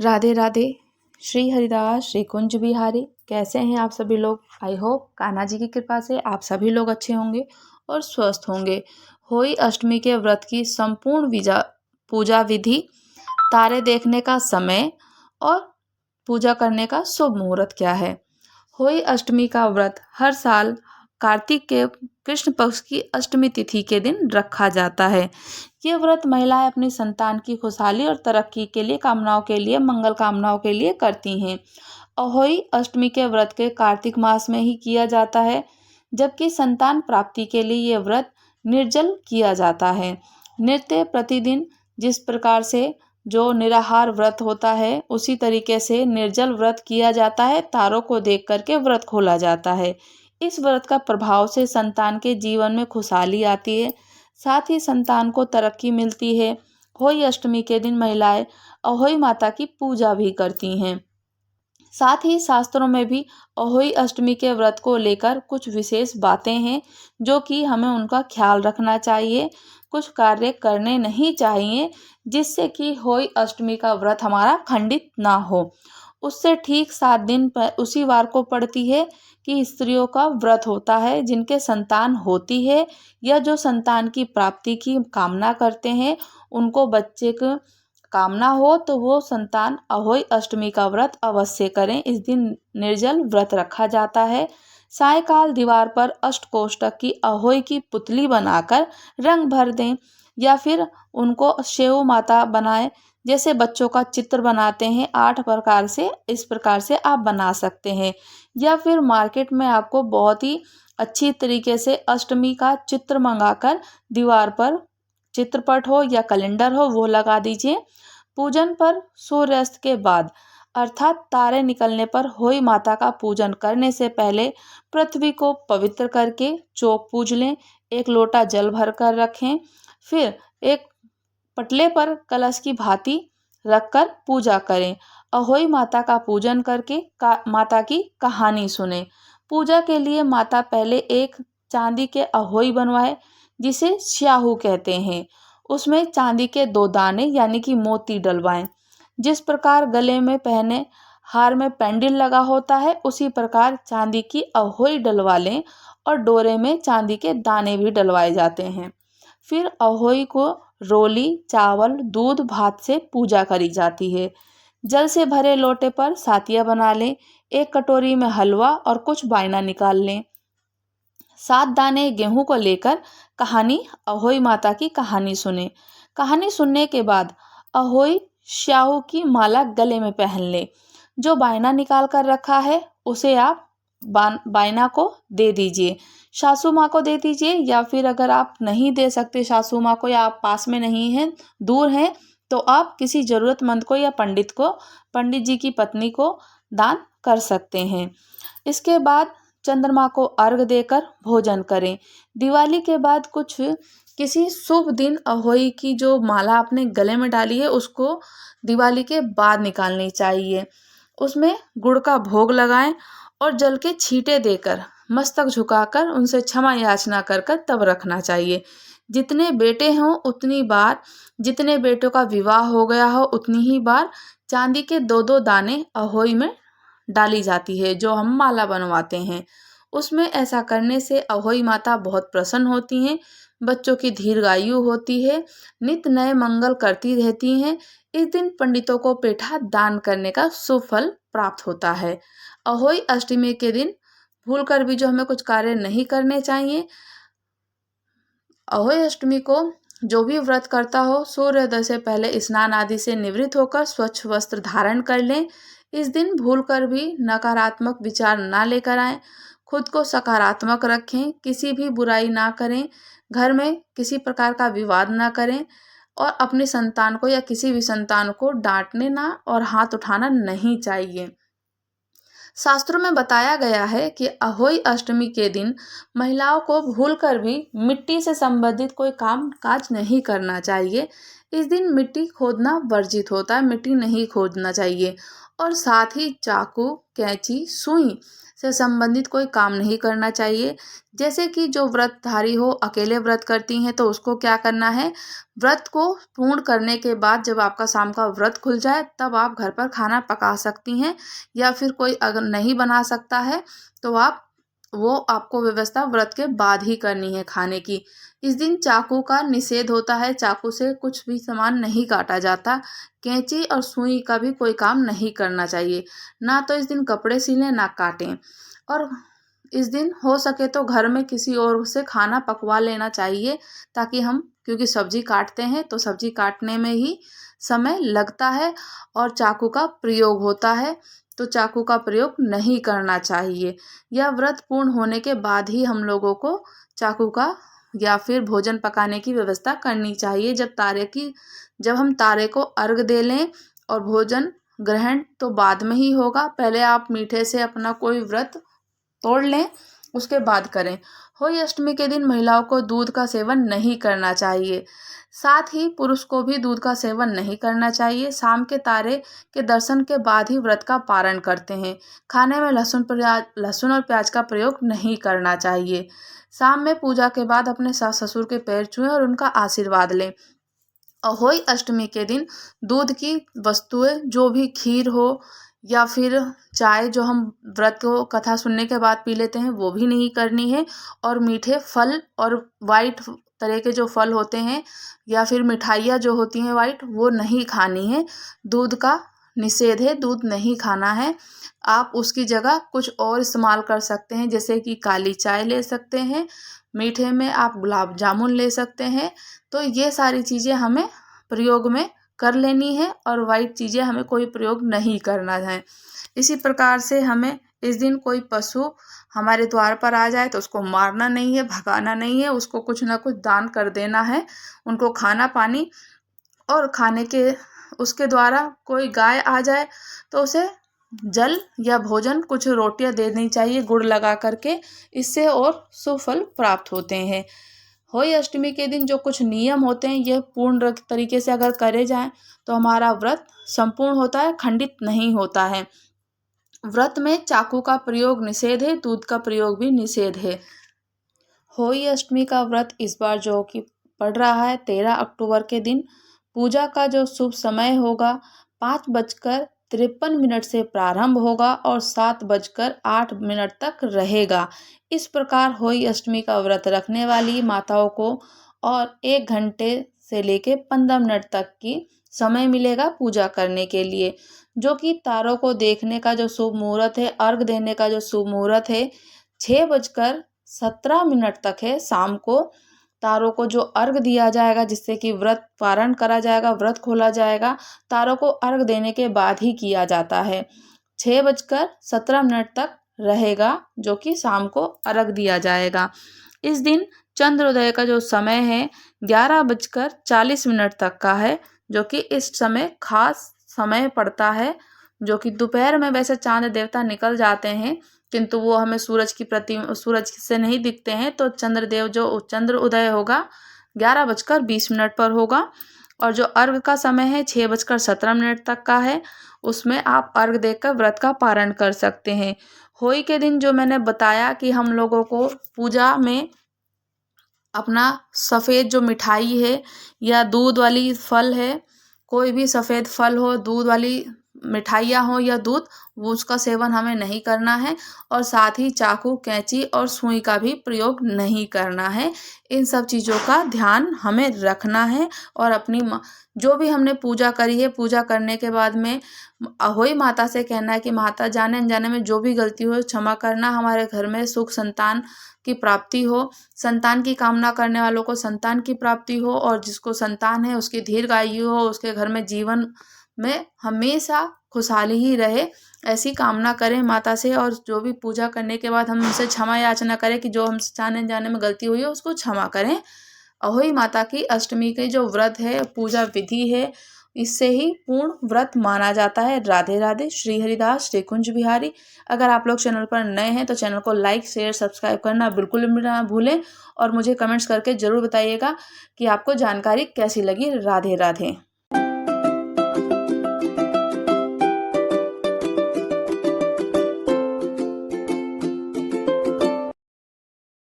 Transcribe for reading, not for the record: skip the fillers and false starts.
राधे राधे। श्री हरिदास श्री कुंज बिहारी। कैसे हैं आप सभी लोग? आई होप कान्हा जी की कृपा से आप सभी लोग अच्छे होंगे और स्वस्थ होंगे। होई अष्टमी के व्रत की संपूर्ण पूजा विधि, तारे देखने का समय और पूजा करने का शुभ मुहूर्त क्या है। होई अष्टमी का व्रत हर साल कार्तिक के कृष्ण पक्ष की अष्टमी तिथि के दिन रखा जाता है। ये व्रत महिलाएं अपनी संतान की खुशहाली और तरक्की के लिए मंगल कामनाओं के लिए करती हैं। अहोई अष्टमी के व्रत के कार्तिक मास में ही किया जाता है, जबकि संतान प्राप्ति के लिए ये व्रत निर्जल किया जाता है। नित्य प्रतिदिन जिस प्रकार से जो निराहार व्रत होता है, उसी तरीके से निर्जल व्रत किया जाता है। तारों को देख करके व्रत खोला जाता है। इस व्रत का प्रभाव से संतान के जीवन में खुशहाली आती है, साथ ही संतान को तरक्की मिलती है। होई अष्टमी के दिन महिलाएं अहोई माता की पूजा भी करती हैं। साथ ही शास्त्रों में भी अहोई अष्टमी के व्रत को लेकर कुछ विशेष बातें हैं, जो कि हमें उनका ख्याल रखना चाहिए। कुछ कार्य करने नहीं चाहिए जिससे कि होई अष्टमी का व्रत हमारा खंडित ना हो। उससे ठीक 7 दिन पर उसी वार को पड़ती है कि स्त्रियों का व्रत होता है, जिनके संतान होती है या जो संतान की प्राप्ति की कामना करते हैं, उनको बच्चे को कामना हो तो वो संतान अहोई अष्टमी का व्रत अवश्य करें। इस दिन निर्जल व्रत रखा जाता है। सायकाल दीवार पर अष्टकोष्ठक की अहोई की पुतली बनाकर रंग भर दें, या फिर उनको शेऊ माता बनाएं। जैसे बच्चों का चित्र बनाते हैं 8 प्रकार से, इस प्रकार से आप बना सकते हैं। या फिर मार्केट में आपको बहुत ही अच्छी तरीके से अष्टमी का चित्र मंगाकर दीवार पर चित्रपट हो या कैलेंडर हो, वो लगा दीजिए। पूजन पर सूर्यास्त के बाद अर्थात तारे निकलने पर होई माता का पूजन करने से पहले पृथ्वी को पवित्र करके चौक पूज लें। 1 लोटा जल भर कर रखें। फिर एक पटले पर कलश की भांति रखकर पूजा करें। अहोई माता का पूजन करके माता की कहानी सुने। पूजा के लिए माता पहले एक चांदी के अहोई बनवाए, जिसे स्याहू कहते हैं। उसमें चांदी के 2 दाने यानी कि मोती डलवाएं। जिस प्रकार गले में पहने हार में पेंडिल लगा होता है, उसी प्रकार चांदी की अहोई डलवा लें और डोरे में चांदी के दाने भी डलवाए जाते हैं। फिर अहोई को रोली, चावल, दूध, भात से पूजा करी जाती है। जल से भरे लोटे पर सातिया बना लें। 1 कटोरी में हलवा और कुछ वाइना निकाल लें। 7 दाने गेहूं को लेकर अहोई माता की कहानी सुने। कहानी सुनने के बाद अहोई स्याहू की माला गले में पहन ले। जो बायना निकाल कर रखा है, उसे आप बायना को दे दीजिए। सासू माँ को दे दीजिए, या फिर अगर आप नहीं दे सकते सासू माँ को, या आप पास में नहीं हैं, दूर हैं, तो आप किसी जरूरतमंद को या पंडित जी की पत्नी को दान कर सकते हैं। इसके बाद चंद्रमा को अर्घ देकर भोजन करें। दिवाली के बाद किसी शुभ दिन अहोई की जो माला आपने गले में डाली है, उसको दिवाली के बाद निकालनी चाहिए। उसमें गुड़ का भोग लगाएं और जल के छींटे देकर मस्तक झुकाकर उनसे क्षमा याचना कर तब रखना चाहिए। जितने बेटे हों उतनी बार, जितने बेटों का विवाह हो गया हो उतनी ही बार चांदी के 2-2 दाने अहोई में डाली जाती है, जो हम माला बनवाते हैं। उसमें ऐसा करने से अहोई माता बहुत प्रसन्न होती हैं, बच्चों की दीर्घायु होती है, नित्य नए मंगल करती रहती हैं। इस दिन पंडितों को पेठा दान करने का शुभ फल प्राप्त होता है। अहोई अष्टमी के दिन भूलकर भी जो हमें कुछ कार्य नहीं करने चाहिए। अहोई अष्टमी को जो भी व्रत करता हो, सूर्योदय से पहले स्नान आदि से निवृत्त होकर स्वच्छ वस्त्र धारण कर लें। इस दिन भूलकर भी नकारात्मक विचार ना लेकर आएं। खुद को सकारात्मक रखें, किसी भी बुराई ना करें, घर में किसी प्रकार का विवाद ना करें, और अपनी संतान को या किसी भी संतान को डांटने ना और हाथ उठाना नहीं चाहिए। शास्त्रों में बताया गया है कि अहोई अष्टमी के दिन महिलाओं को भूलकर भी मिट्टी से संबंधित कोई काम काज नहीं करना चाहिए। इस दिन मिट्टी खोदना वर्जित होता है, मिट्टी नहीं खोदना चाहिए। और साथ ही चाकू, कैंची, सुई से संबंधित कोई काम नहीं करना चाहिए। जैसे कि जो व्रतधारी हो, अकेले व्रत करती हैं, तो उसको क्या करना है, व्रत को पूर्ण करने के बाद जब आपका शाम का व्रत खुल जाए तब आप घर पर खाना पका सकती हैं। या फिर कोई अगर नहीं बना सकता है तो आपको व्यवस्था व्रत के बाद ही करनी है खाने की। इस दिन चाकू का निषेध होता है, चाकू से कुछ भी सामान नहीं काटा जाता। कैंची और सुई का भी कोई काम नहीं करना चाहिए। ना तो इस दिन कपड़े सिलें, ना काटें। और इस दिन हो सके तो घर में किसी और से खाना पकवा लेना चाहिए, ताकि क्योंकि सब्जी काटते हैं तो सब्जी काटने में ही समय लगता है और चाकू का प्रयोग होता है, तो चाकू का प्रयोग नहीं करना चाहिए। यह व्रत पूर्ण होने के बाद ही हम लोगों को चाकू का या फिर भोजन पकाने की व्यवस्था करनी चाहिए। जब हम तारे को अर्घ दे लें, और भोजन ग्रहण तो बाद में ही होगा। पहले आप मीठे से अपना कोई व्रत तोड़ लें, उसके बाद करें। होली अष्टमी के दिन महिलाओं को दूध का सेवन नहीं करना चाहिए। साथ ही पुरुष को भी दूध का सेवन नहीं करना चाहिए। शाम के तारे के दर्शन के बाद ही व्रत का पारण करते हैं। खाने में लहसुन और प्याज का प्रयोग नहीं करना चाहिए। शाम में पूजा के बाद अपने सास ससुर के पैर छुएं और उनका आशीर्वाद लें। होली अष्टमी के दिन दूध की वस्तुएं, जो भी खीर हो या फिर चाय जो हम व्रत को कथा सुनने के बाद पी लेते हैं, वो भी नहीं करनी है। और मीठे फल और वाइट तरह के जो फल होते हैं या फिर मिठाइयाँ जो होती हैं वाइट, वो नहीं खानी है। दूध का निषेध है, दूध नहीं खाना है। आप उसकी जगह कुछ और इस्तेमाल कर सकते हैं, जैसे कि काली चाय ले सकते हैं, मीठे में आप गुलाब जामुन ले सकते हैं। तो ये सारी चीज़ें हमें प्रयोग में कर लेनी है और वाइट चीज़ें हमें कोई प्रयोग नहीं करना है। इसी प्रकार से हमें इस दिन कोई पशु हमारे द्वार पर आ जाए तो उसको मारना नहीं है, भगाना नहीं है, उसको कुछ ना कुछ दान कर देना है। उनको खाना पानी और खाने के उसके द्वारा कोई गाय आ जाए तो उसे जल या भोजन, कुछ रोटियां देनी चाहिए गुड़ लगा करके। इससे और शुभ फल प्राप्त होते हैं। होली अष्टमी के दिन जो कुछ नियम होते हैं, यह पूर्ण तरीके से अगर करे जाएं तो हमारा व्रत संपूर्ण होता है, खंडित नहीं होता है। व्रत में चाकू का प्रयोग निषेध है, दूध का प्रयोग भी निषेध है। होली अष्टमी का व्रत इस बार जो कि पड़ रहा है 13 अक्टूबर के दिन। पूजा का जो शुभ समय होगा 5:53 से प्रारंभ होगा और 7:08 तक रहेगा। इस प्रकार होली अष्टमी का व्रत रखने वाली माताओं को और 1 घंटे से लेके 15 मिनट तक की समय मिलेगा पूजा करने के लिए। जो कि तारों को देखने का जो शुभ मुहूर्त है, अर्घ देने का जो शुभ मुहूर्त है, 6:17 तक है। शाम को तारों को जो अर्घ दिया जाएगा, जिससे कि व्रत पारण करा जाएगा, व्रत खोला जाएगा, तारों को अर्घ देने के बाद ही किया जाता है। 6:17 तक रहेगा, जो कि शाम को अर्घ दिया जाएगा। इस दिन चंद्रोदय का जो समय है 11:40 तक का है, जो कि इस समय खास समय पड़ता है। जो कि दोपहर में वैसे चांद देवता निकल जाते हैं, किंतु वो हमें सूरज से नहीं दिखते हैं। तो चंद्रदेव जो चंद्र उदय होगा 11:20 पर होगा। और जो अर्घ का समय है 6:17 तक का है, उसमें आप अर्घ देकर व्रत का पारण कर सकते हैं। होली के दिन जो मैंने बताया कि हम लोगों को पूजा में अपना सफ़ेद जो मिठाई है या दूध वाली फल है, कोई भी सफ़ेद फल हो, दूध वाली मिठाइयाँ हो या दूध, वो उसका सेवन हमें नहीं करना है। और साथ ही चाकू, कैंची और सुई का भी प्रयोग नहीं करना है। इन सब चीज़ों का ध्यान हमें रखना है। और अपनी जो भी हमने पूजा करी है, पूजा करने के बाद में होई माता से कहना है कि माता, जाने अनजाने में जो भी गलती हो क्षमा करना। हमारे घर में सुख संतान की प्राप्ति हो, संतान की कामना करने वालों को संतान की प्राप्ति हो, और जिसको संतान है उसकी दीर्घायु हो, उसके घर में जीवन में हमेशा खुशहाली ही रहे, ऐसी कामना करें माता से। और जो भी पूजा करने के बाद हम उनसे क्षमा याचना करें कि जो हमसे जाने अनजाने में गलती हुई है उसको क्षमा करें। अहोई माता की अष्टमी के जो व्रत है, पूजा विधि है, इससे ही पूर्ण व्रत माना जाता है। राधे राधे। श्री हरिदास, श्री कुंज बिहारी। अगर आप लोग चैनल पर नए हैं तो चैनल को लाइक, शेयर, सब्सक्राइब करना बिल्कुल ना भूलें। और मुझे कमेंट्स करके ज़रूर बताइएगा कि आपको जानकारी कैसी लगी। राधे राधे।